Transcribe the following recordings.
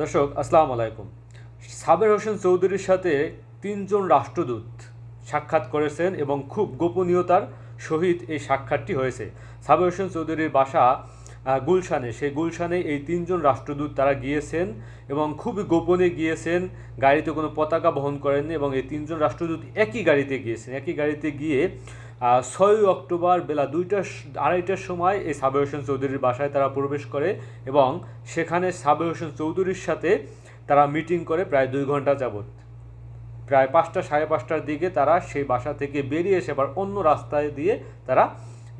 দর্শক আসসালামু আলাইকুম। সাবের হোসেন চৌধুরীর সাথে তিনজন রাষ্ট্রদূত সাক্ষাৎ করেছেন এবং খুব গোপনীয়তার সহিত এই সাক্ষাৎটি হয়েছে। সাবের হোসেন চৌধুরীর বাসা গুলশানে, সেই গুলশানে এই তিনজন রাষ্ট্রদূত তারা গিয়েছেন এবং খুবই গোপনে গিয়েছেন, গাড়িতে কোনো পতাকা বহন করেননি এবং এই তিনজন রাষ্ট্রদূত একই গাড়িতে গিয়েছেন। একই গাড়িতে গিয়ে 6 অক্টোবর বেলা 2টা-2:30টার সময় এই সাবের হোসেন চৌধুরীর বাসায় তারা প্রবেশ করে এবং সেখানে সাবের হোসেন চৌধুরীর সাথে তারা মিটিং করে প্রায় 2 ঘন্টা যাবৎ। প্রায় 5টা, 5:30টার দিকে তারা সেই বাসা থেকে বেরিয়ে এসে আবার অন্য রাস্তায় দিয়ে তারা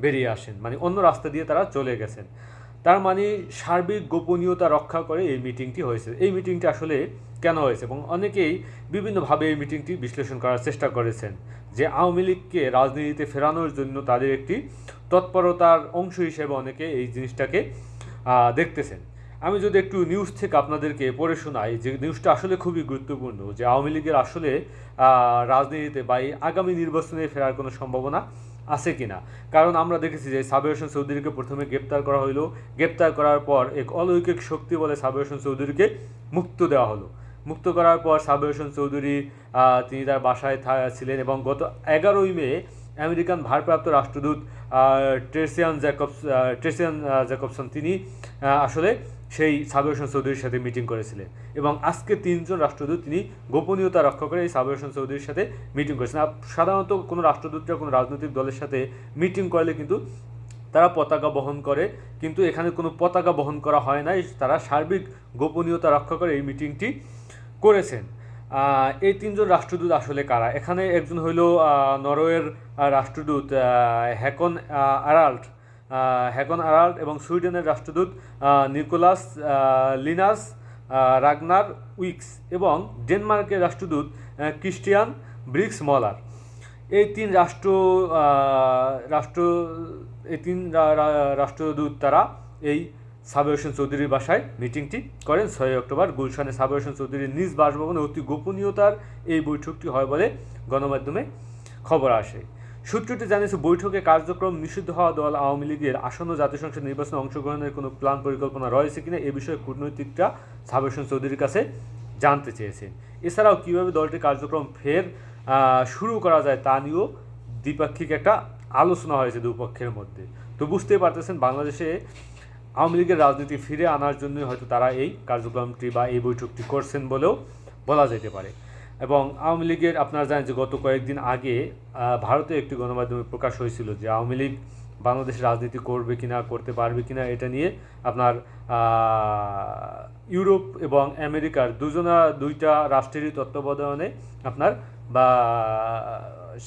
বেরিয়ে আসেন, মানে অন্য রাস্তা দিয়ে তারা চলে গেছেন। তার মানে সার্বিক গোপনীয়তা রক্ষা করে এই মিটিংটি হয়েছে। এই মিটিংটি আসলে কেন হয়েছে এবং অনেকেই বিভিন্নভাবে এই মিটিংটি বিশ্লেষণ করার চেষ্টা করেছেন যে আওয়ামী লীগকে রাজনীতিতে ফেরানোর জন্য তাদের একটি তৎপরতার অংশ হিসেবে অনেকে এই জিনিসটাকে দেখতেছেন। আমি যদি একটু নিউজ থেকে আপনাদেরকে পড়ে শোনাই, যে নিউজটা আসলে খুবই গুরুত্বপূর্ণ, যে আওয়ামী লীগের আসলে রাজনীতিতে বা এই আগামী নির্বাচনে ফেরার কোনো সম্ভাবনা আছে কিনা। কারণ আমরা দেখেছি যে সাবের হোসেন চৌধুরীকে প্রথমে গ্রেপ্তার করা হলো, গ্রেপ্তার করার পর এক অলৌকিক শক্তি বলে সাবের হোসেন চৌধুরীকে মুক্ত দেওয়া হলো। মুক্ত করার পর সাবের হোসেন চৌধুরী তিনি তার বাসায় ছিলেন এবং গত 11ই মে আমেরিকান ভারপ্রাপ্ত রাষ্ট্রদূত ট্রেসিয়ান জ্যাকবসন তিনি আসলে সেই সাবের হোসেন চৌধুরীর সাথে মিটিং করেছিলেন এবং আজকে তিনজন রাষ্ট্রদূত তিনি গোপনীয়তা রক্ষা করে এই সাবের হোসেন চৌধুরীর সাথে মিটিং করেছেন। সাধারণত কোনো রাষ্ট্রদূতরা কোনো রাজনৈতিক দলের সাথে মিটিং করলে কিন্তু তারা পতাকা বহন করে, কিন্তু এখানে কোনো পতাকা বহন করা হয় নাই, তারা সার্বিক গোপনীয়তা রক্ষা করে এই মিটিংটি করেছেন। এই তিনজন রাষ্ট্রদূত আসলে কারা? এখানে একজন হইল নরওয়ের রাষ্ট্রদূত হ্যাকন আরাল্ট এবং সুইডেনের রাষ্ট্রদূত নিকোলাস লিনাস রাগনার উইক্স এবং ডেনমার্কের রাষ্ট্রদূত ক্রিস্টিয়ান ব্রিক্স মলার। এই তিন রাষ্ট্রদূত তারা এই সাবের হোসেন চৌধুরীর বাসায় মিটিংটি করেন 6 অক্টোবর গুলশানে। সাবের হোসেন চৌধুরীর নিজ বাসভবনে অতি গোপনীয়তার এই বৈঠকটি হয় বলে গণমাধ্যমে খবর আসে। সূত্রটি জানিয়েছে বৈঠকে কার্যক্রম নিষিদ্ধ হওয়া দল আওয়ামী লীগের আসন্ন জাতীয় সংসদ নির্বাচনে অংশগ্রহণের কোনো প্ল্যান পরিকল্পনা রয়েছে কিনা এ বিষয়ে কূটনৈতিকরা সাবের হোসেন চৌধুরীর কাছে জানতে চেয়েছেন। এছাড়াও কীভাবে দলটির কার্যক্রম ফের শুরু করা যায় তা নিয়েও দ্বিপাক্ষিক একটা আলোচনা হয়েছে দুপক্ষের মধ্যে। তো বুঝতেই পারতেছেন বাংলাদেশে আওয়ামী লীগের রাজনীতি ফিরে আনার জন্য হয়তো তারা এই কার্যক্রমটি বা এই বৈঠকটি করছেন বলেও বলা যেতে পারে। এবং আওয়ামী লীগের আপনারা জানেন যে গত কয়েকদিন আগে ভারতে একটি গণমাধ্যমে প্রকাশ হয়েছিল যে আওয়ামী লীগ বাংলাদেশে রাজনীতি করবে কিনা, করতে পারবে কিনা, এটা নিয়ে আপনার ইউরোপ এবং আমেরিকার দুইটা রাষ্ট্রেরই তত্ত্বাবধানে আপনার বা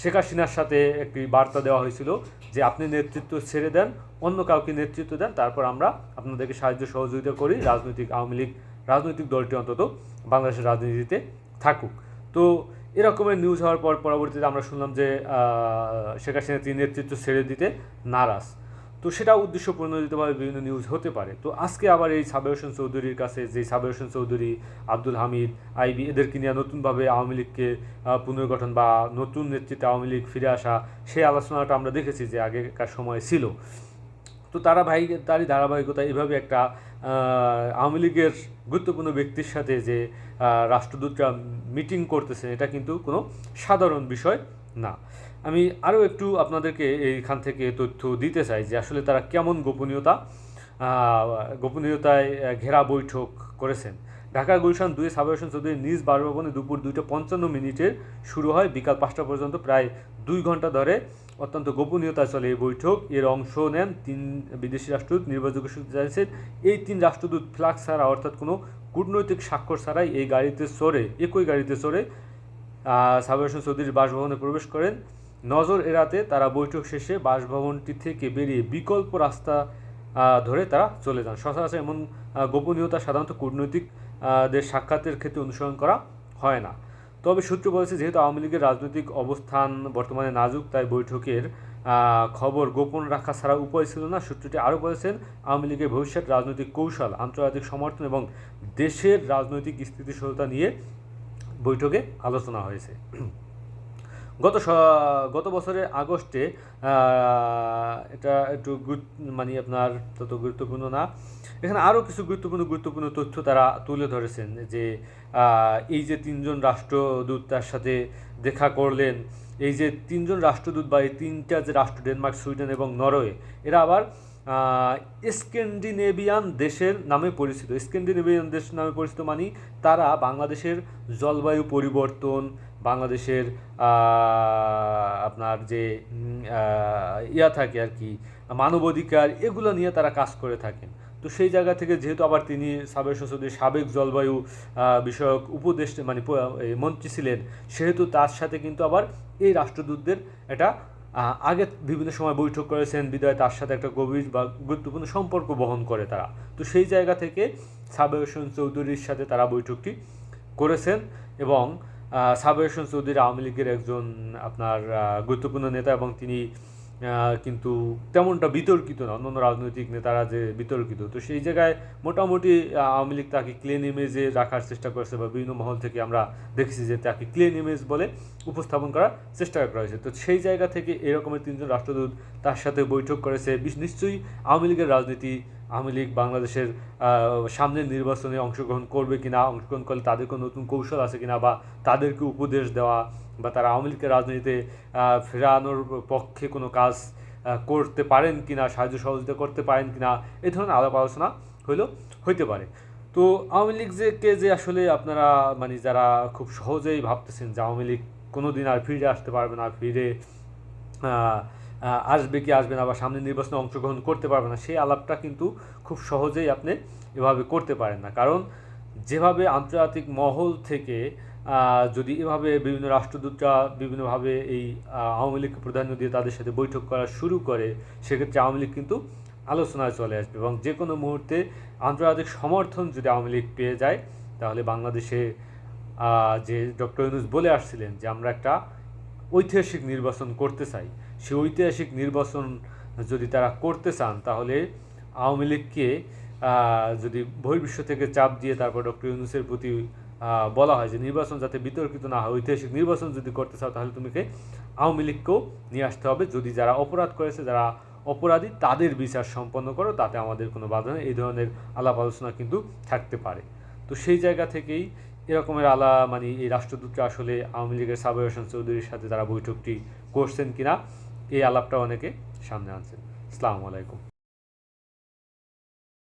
শেখ হাসিনার সাথে একটি বার্তা দেওয়া হয়েছিল যে আপনি নেতৃত্ব ছেড়ে দেন, অন্য কাউকে নেতৃত্ব দেন, তারপর আমরা আপনাদেরকে সাহায্য সহযোগিতা করি, আওয়ামী লীগ রাজনৈতিক দলটি অন্তত বাংলাদেশের রাজনীতিতে থাকুক। তো এরকমের নিউজ হওয়ার পর পরবর্তীতে আমরা শুনলাম যে শেখ হাসিনা তিনি নেতৃত্ব ছেড়ে দিতে নারাজ। তো সেটা উদ্দেশ্যপ্রণোদিতভাবে বিভিন্ন নিউজ হতে পারে। তো আজকে আবার এই সাবের হোসেন চৌধুরীর কাছে, যে সাবের হোসেন চৌধুরী, আব্দুল হামিদ, আইবি এদেরকে নিয়ে নতুনভাবে আওয়ামী লীগকে পুনর্গঠন বা নতুন নেতৃত্বে আওয়ামী লীগ ফিরে আসা, সেই আলোচনাটা আমরা দেখেছি যে আগেকার সময় ছিল। তো তারই ধারাবাহিকতা এভাবে একটা আওয়ামী লীগের গুরুত্বপূর্ণ ব্যক্তির সাথে যে রাষ্ট্রদূতরা মিটিং করতেছেন, এটা কিন্তু কোনো সাধারণ বিষয় না। আমি আরও একটু আপনাদেরকে এইখান থেকে তথ্য দিতে চাই যে আসলে তারা কেমন গোপনীয়তায় ঘেরা বৈঠক করেছেন। ঢাকার গুলশান 2 সাবের হোসেন চৌধুরীর নিজ বাসভবনে দুপুর 2:55 বিকাল 5টা পর্যন্ত প্রায় 2 ঘন্টা ধরে অত্যন্ত গোপনীয়তায় চলে এই বৈঠক। এর অংশ নেন 3 বিদেশি রাষ্ট্রদূত। নির্ভরযোগ্য সূত্র জানিয়েছেন এই 3 রাষ্ট্রদূত ফ্ল্যাগ ছাড়া, অর্থাৎ কোনো কূটনৈতিক স্বাক্ষর ছাড়াই একই গাড়িতে চড়ে সাবের হোসেন চৌধুরীর বাসভবনে প্রবেশ করেন। নজর এড়াতে তারা বৈঠক শেষে বাসভবনটি থেকে বেরিয়ে বিকল্প রাস্তা ধরে তারা চলে যান। সচরাচর এমন গোপনীয়তা সাধারণত কূটনৈতিকদের সাক্ষাতের ক্ষেত্রে অনুসরণ করা হয় না। তবে সূত্র বলেছে যেহেতু আওয়ামী লীগের রাজনৈতিক অবস্থান বর্তমানে নাজুক, তাই বৈঠকের খবর গোপন রাখা ছাড়া উপায় ছিল না। সূত্রটি আরও বলেছেন আওয়ামী লীগের ভবিষ্যৎ রাজনৈতিক কৌশল, আন্তর্জাতিক সমর্থন এবং দেশের রাজনৈতিক স্থিতিশীলতা নিয়ে বৈঠকে আলোচনা হয়েছে। গত বছরের আগস্টে এটা একটু মানে আপনার তত গুরুত্বপূর্ণ না, এখানে আরও কিছু গুরুত্বপূর্ণ তথ্য তারা তুলে ধরেছেন যে এই যে তিনজন রাষ্ট্রদূত তার সাথে দেখা করলেন, এই যে তিনজন রাষ্ট্রদূত বা এই তিনটা যে রাষ্ট্র ডেনমার্ক, সুইডেন এবং নরওয়ে, এরা আবার স্ক্যান্ডিনেভিয়ান দেশের নামে পরিচিত। স্ক্যান্ডিনেভিয়ান দেশ নামে পরিচিত মানে তারা বাংলাদেশের জলবায়ু পরিবর্তন, বাংলাদেশের আপনার যে থাকে আর কি, মানবাধিকার, এগুলো নিয়ে তারা কাজ করে থাকেন। তো সেই জায়গা থেকে যেহেতু আবার তিনি সাবের সংসদের সাবেক জলবায়ু বিষয়ক উপদেষ্টা মানে মন্ত্রী ছিলেন, সেহেতু তার সাথে কিন্তু আবার এই রাষ্ট্রদূতদের এটা আগে বিভিন্ন সময় বৈঠক করেছেন, বিদায় তার সাথে একটা গভীর বা গুরুত্বপূর্ণ সম্পর্ক বহন করে তারা। তো সেই জায়গা থেকে সাবের হোসেন চৌধুরীর সাথে তারা বৈঠকটি করেছেন এবং সাবের হোসেন চৌধুরী আওয়ামী লীগের একজন আপনার গুরুত্বপূর্ণ নেতা এবং তিনি কিন্তু তেমনটা বিতর্কিত না, অন্যান্য রাজনৈতিক নেতারা যে বিতর্কিত। তো সেই জায়গায় মোটামুটি আওয়ামী লীগ তাকে ক্লিন ইমেজে রাখার চেষ্টা করেছে বা বিভিন্ন মহল থেকে আমরা দেখেছি যে তাকে ক্লিন ইমেজ বলে উপস্থাপন করার চেষ্টা করা হয়েছে। তো সেই জায়গা থেকে এরকমের তিনজন রাষ্ট্রদূত তার সাথে বৈঠক করেছে। নিশ্চয়ই আওয়ামী লীগের রাজনীতি, আওয়ামী লীগ বাংলাদেশের সামনের নির্বাচনে অংশগ্রহণ করবে কিনা, অংশগ্রহণ করলে তাদের কোনো নতুন কৌশল আছে কিনা, বা তাদেরকে উপদেশ দেওয়া বা তারা আওয়ামী লীগের রাজনীতিতে ফেরানোর পক্ষে কোনো কাজ করতে পারেন কিনা, সাহায্য সহযোগিতা করতে পারেন কিনা, এই ধরনের আলাপ আলোচনা হইতে পারে। তো আওয়ামী লীগকে যে আসলে আপনারা মানে যারা খুব সহজেই ভাবতেছেন যে আওয়ামী লীগ কোনো দিন আর ফিরে আসতে পারবে না, ফিরে আসবে কি আসবে না, বা সামনে নির্বাচনে অংশগ্রহণ করতে পারবে না, সেই আলাপটা কিন্তু খুব সহজেই আপনি এভাবে করতে পারেন না। কারণ যেভাবে আন্তর্জাতিক মহল থেকে যদি এভাবে বিভিন্ন রাষ্ট্রদূতরা বিভিন্নভাবে এই আওয়ামী লীগকে প্রাধান্য দিয়ে তাদের সাথে বৈঠক করা শুরু করে, সেক্ষেত্রে আওয়ামী লীগ কিন্তু আলোচনায় চলে আসবে এবং যে কোনো মুহূর্তে আন্তর্জাতিক সমর্থন যদি আওয়ামী লীগ পেয়ে যায়, তাহলে বাংলাদেশে যে ডক্টর ইউনূস বলে আসছিলেন যে আমরা একটা ঐতিহাসিক নির্বাচন করতে চাই, সেই ঐতিহাসিক নির্বাচন যদি তারা করতে চান, তাহলে আওয়ামী লীগকে যদি বহির্বিশ্ব থেকে চাপ দিয়ে তারপর ডক্টর ইউনূসের প্রতি বলা হয় যে নির্বাচন যাতে বিতর্কিত না হয়, ঐতিহাসিক নির্বাচন যদি করতে চাও, তাহলে তোমাকে আওয়ামী লীগকেও নিয়ে আসতে হবে। যদি যারা অপরাধ করেছে, যারা অপরাধী, তাদের বিচার সম্পন্ন করো, তাতে আমাদের কোনো বাধা নেই। এই ধরনের আলাপ আলোচনা কিন্তু থাকতে পারে। তো সেই জায়গা থেকেই এরকমের মানে এই রাষ্ট্রদূতরা আসলে আওয়ামী লীগের সাবের হোসেন চৌধুরীর সাথে তারা বৈঠকটি করছেন কিনা, এই আলাপটা অনেকে সামনে আনছেন। আসসালামু আলাইকুম।